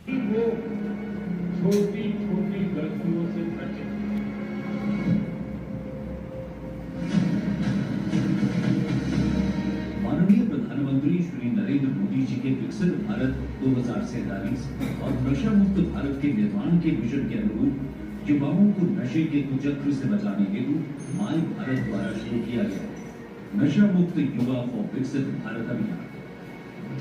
वो छोटी छोटी गलतियों से बचे। माननीय प्रधानमंत्री श्री नरेंद्र मोदी जी के विकसित भारत 2047 और नशा मुक्त भारत के निर्माण के विजन के अनुरूप युवाओं को नशे के कुचक्र से बचाने हेतु माई भारत द्वारा शुरू किया गया नशा मुक्त युवा फॉर विकसित भारत अभियान,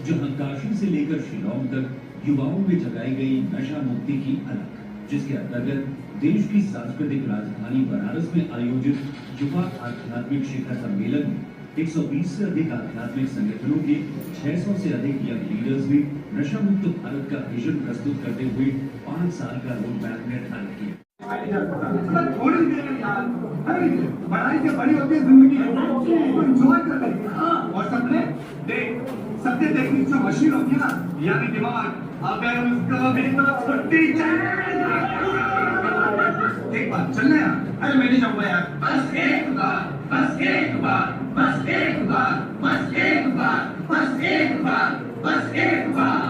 जहां काशी से लेकर शिलांग तक युवाओं में जगाई गई नशा मुक्ति की अलख, जिसके अंतर्गत देश की सांस्कृतिक राजधानी बनारस में आयोजित युवा आध्यात्मिक शिखर सम्मेलन में 120 से अधिक आध्यात्मिक संगठनों के 600 से अधिक यंग लीडर्स ने नशा मुक्त भारत का विजन प्रस्तुत करते हुए 5 साल का रोड मैप निर्धारित किया। थोड़ी देर में यार, अरे बड़ाई से बड़ी होती है जिंदगी, एंजॉय कर रही है। और सत्य देखने से मशीन होती है ना, यानी दिमाग, अगर उसको भी तो छुट्टी चाहिए। एक बार चलना यार, अरे मैं नहीं जाऊंगा यार, बस एक बार, बस एक बार, बस एक बार, बस एक बार, बस एक बार, बस एक बार।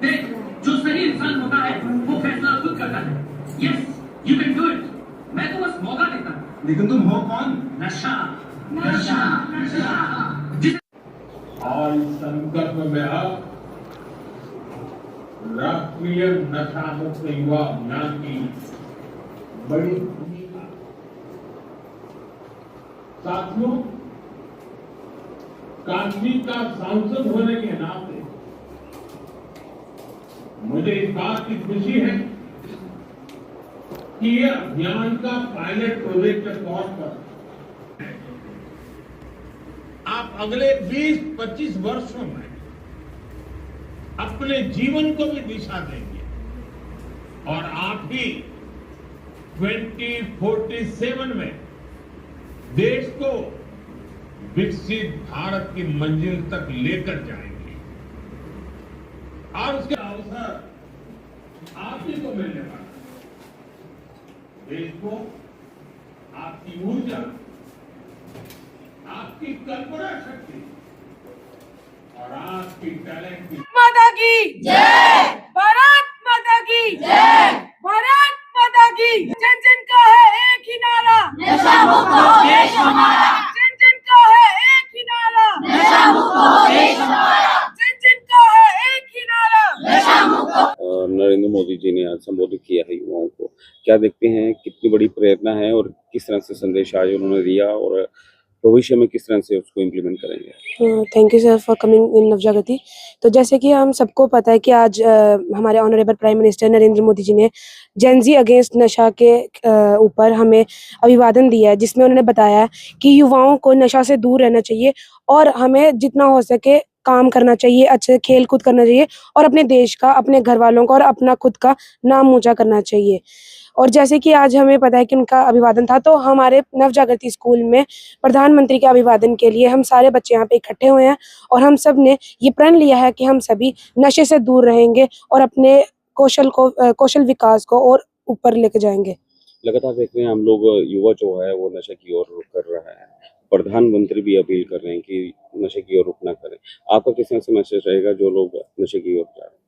देख, जो सही इंसान होता है वो फैसला खुद करता है। Yes, you can do it. मैं तो बस मौका देता हूँ। लेकिन तुम हो कौन? नशा, नशा, नशा। और इस संकल्प में अब राष्ट्रीय नशा मुक्त युवा अभियान की बड़ी भूमिका। साथियों, काशी का सांसद होने के नाते मुझे इस बात की खुशी है कि ये अभियान का पायलट प्रोजेक्ट के तौर पर आप अगले 20-25 वर्षों में अपने जीवन को भी दिशा देंगे और आप ही 2047 में देश को विकसित भारत की मंजिल तक लेकर जाएंगे। और उसके अवसर आप ही को मिलने वाला है। देश को आपकी ऊर्जा, आपकी कल्पना शक्ति और आपकी टैलेंट की माता की जय, भारत माता की जय, भारत माता की। जन जन का है एक ही नारा, नशा मुक्त हो देश हमारा। जन जन का है एक ही नारा, नशा मुक्त हो देश हमारा। जन जन का है एक ही नारा, नशा मुक्त हो। नरेंद्र मोदी जी ने आज संबोधित किया है युवाओं को, क्या देखते हैं कितनी बड़ी प्रेरणा है और किस तरह से संदेश आज उन्होंने दिया और भविष्य में किस तरह से उसको इम्प्लीमेंट करेंगे। Thank you sir for coming in Navjagriti. तो जैसे कि हम सबको पता है कि आज हमारे honourable prime minister Narendra Modi ji ने जेन ज़ी अगेंस्ट नशा के ऊपर हमें अभिवादन दिया है, जिसमें उन्होंने बताया है कि युवाओं को नशा से दूर रहना चाहिए और हमें जितना हो सके काम करना चाहिए, अच्छे खेल कूद करना चाहिए और अपने देश का, अपने घर वालों का और अपना खुद का नाम ऊंचा करना चाहिए। और जैसे कि आज हमें पता है कि उनका अभिवादन था, तो हमारे नवजागृति स्कूल में प्रधानमंत्री के अभिवादन के लिए हम सारे बच्चे यहाँ पे इकट्ठे हुए हैं और हम सब ने ये प्रण लिया है कि हम सभी नशे से दूर रहेंगे और अपने कौशल विकास को और ऊपर लेके जाएंगे। लगातार देख रहे हैं हम लोग, युवा जो है वो नशे की ओर रुख कर रहा है, प्रधानमंत्री भी अपील कर रहे हैं कि नशे की ओर रुख ना करें। आपका किस तरह से मैसेज रहेगा जो लोग नशे की ओर जा रहे हैं?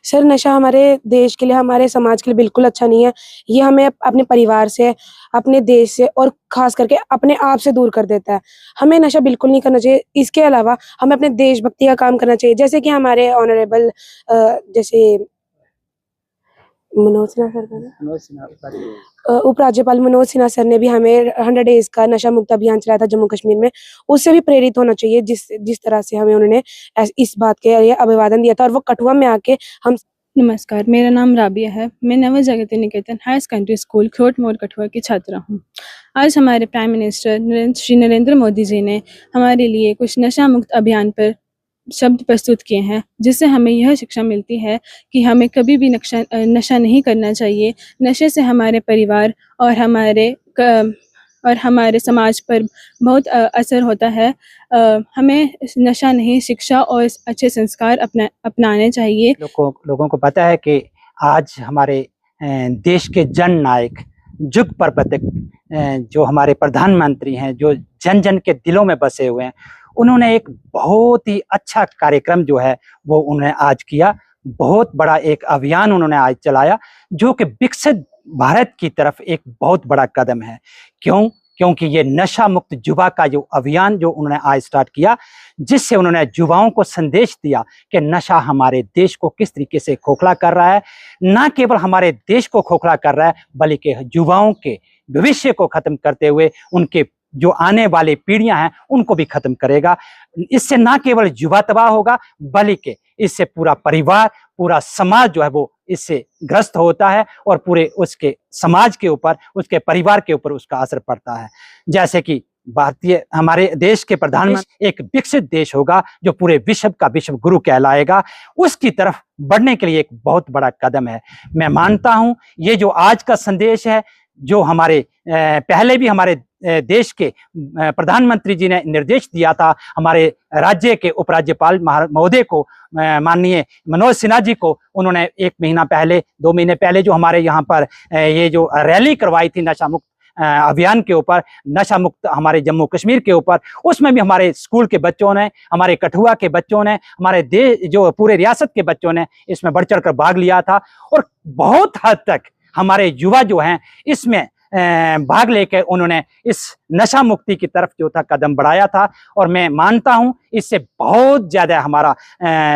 सर, नशा हमारे देश के लिए, हमारे समाज के लिए बिल्कुल अच्छा नहीं है। ये हमें अपने परिवार से, अपने देश से और खास करके अपने आप से दूर कर देता है। हमें नशा बिल्कुल नहीं करना चाहिए। इसके अलावा हमें अपने देशभक्ति का काम करना चाहिए, जैसे कि हमारे ऑनरेबल जैसे मनोज सिन्हा सर का उपराज्यपाल मनोज सिन्हा सर ने भी हमें 100 डेज का नशा मुक्त अभियान चलाया था जम्मू कश्मीर में। उससे भी प्रेरित होना चाहिए, जिस तरह से हमें उन्होंने इस बात के लिए अभिवादन दिया था और वो कठुआ में आके हम। नमस्कार, मेरा नाम राबिया है। मैं नवजागृति निकेतन हायर सेकेंडरी स्कूल खोट मोड़ कठुआ की छात्रा हूँ। आज हमारे प्राइम मिनिस्टर श्री नरेंद्र मोदी जी ने हमारे लिए कुछ नशा मुक्त अभियान पर शब्द प्रस्तुत किए हैं, जिससे हमें यह शिक्षा मिलती है कि हमें कभी भी नशा नहीं करना चाहिए। नशे से हमारे परिवार और हमारे समाज पर बहुत असर होता है। हमें नशा नहीं, शिक्षा और अच्छे संस्कार अपनाने चाहिए। लोगों को पता है कि आज हमारे देश के जन नायक, जुग प्रवर्तक जो हमारे प्रधानमंत्री हैं, जो जन जन के दिलों में बसे हुए हैं, उन्होंने एक बहुत ही अच्छा कार्यक्रम जो है वो उन्होंने आज किया। बहुत बड़ा एक अभियान उन्होंने आज चलाया, जो कि विकसित भारत की तरफ एक बहुत बड़ा कदम है। क्योंकि ये नशा मुक्त युवा का जो अभियान जो उन्होंने आज स्टार्ट किया, जिससे उन्होंने युवाओं को संदेश दिया कि नशा हमारे देश को किस तरीके से खोखला कर रहा है, ना केवल हमारे देश को खोखला कर रहा है बल्कि युवाओं के भविष्य को खत्म करते हुए उनके जो आने वाली पीढ़ियां हैं उनको भी खत्म करेगा। इससे ना केवल युवा तबाह होगा बल्कि इससे पूरा परिवार, पूरा समाज जो है वो इससे ग्रस्त होता है और पूरे उसके समाज के ऊपर, उसके परिवार के ऊपर उसका असर पड़ता है। जैसे कि हमारे देश के प्रधानमंत्री एक विकसित देश होगा जो पूरे विश्व का विश्व गुरु कहलाएगा, उसकी तरफ बढ़ने के लिए एक बहुत बड़ा कदम है। मैं मानता हूं ये जो आज का संदेश है, जो हमारे पहले भी हमारे देश के प्रधानमंत्री जी ने निर्देश दिया था हमारे राज्य के उपराज्यपाल महोदय को, माननीय मनोज सिन्हा जी को, उन्होंने 1 महीना पहले 2 महीने पहले जो हमारे यहाँ पर ये जो रैली करवाई थी नशा मुक्त अभियान के ऊपर, नशा मुक्त हमारे जम्मू कश्मीर के ऊपर, उसमें भी हमारे स्कूल के बच्चों ने, हमारे कठुआ के बच्चों ने, हमारे देश जो पूरे रियासत के बच्चों ने इसमें बढ़ चढ़ कर भाग लिया था और बहुत हद तक हमारे युवा जो हैं इसमें भाग लेकर उन्होंने इस नशा मुक्ति की तरफ जो था कदम बढ़ाया था। और मैं मानता हूं इससे बहुत ज्यादा हमारा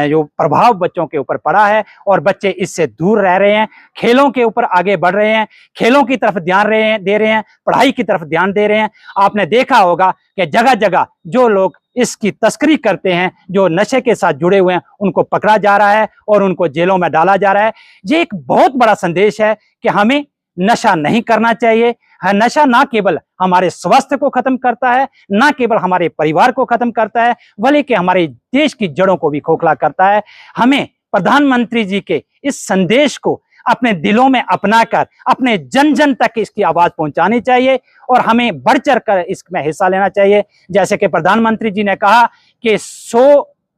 जो प्रभाव बच्चों के ऊपर पड़ा है और बच्चे इससे दूर रह रहे हैं, खेलों के ऊपर आगे बढ़ रहे हैं, खेलों की तरफ ध्यान दे रहे हैं, पढ़ाई की तरफ ध्यान दे रहे हैं। आपने देखा होगा कि जगह जगह जो लोग इसकी तस्करी करते हैं, जो नशे के साथ जुड़े हुए हैं, उनको पकड़ा जा रहा है और उनको जेलों में डाला जा रहा है। ये एक बहुत बड़ा संदेश है कि हमें नशा नहीं करना चाहिए। नशा ना केवल हमारे स्वास्थ्य को खत्म करता है, ना केवल हमारे परिवार को खत्म करता है, बल्कि हमारे देश की जड़ों को भी खोखला करता है। हमें प्रधानमंत्री जी के इस संदेश को अपने दिलों में अपनाकर अपने जन जन तक इसकी आवाज पहुंचानी चाहिए और हमें बढ़ चढ़ कर इसमें हिस्सा लेना चाहिए। जैसे कि प्रधानमंत्री जी ने कहा कि 100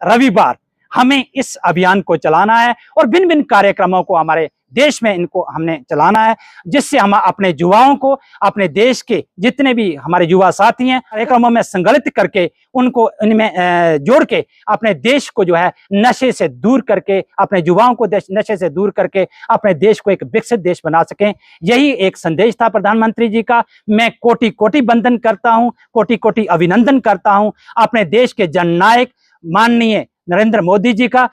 रविवार हमें इस अभियान को चलाना है और भिन्न भिन्न कार्यक्रमों को हमारे देश में इनको हमने चलाना है, जिससे हम अपने युवाओं को, अपने देश के जितने भी हमारे युवा साथी हैं, कार्यक्रमों में संगठित करके उनको इनमें जोड़ के अपने देश को जो है नशे से दूर करके, अपने युवाओं को नशे से दूर करके अपने देश को एक विकसित देश बना सकें। यही एक संदेश था प्रधानमंत्री जी का। मैं कोटि कोटि वंदन करता हूं, कोटि कोटि अभिनंदन करता हूं अपने देश के जननायक माननीय नरेंद्र मोदी जी का।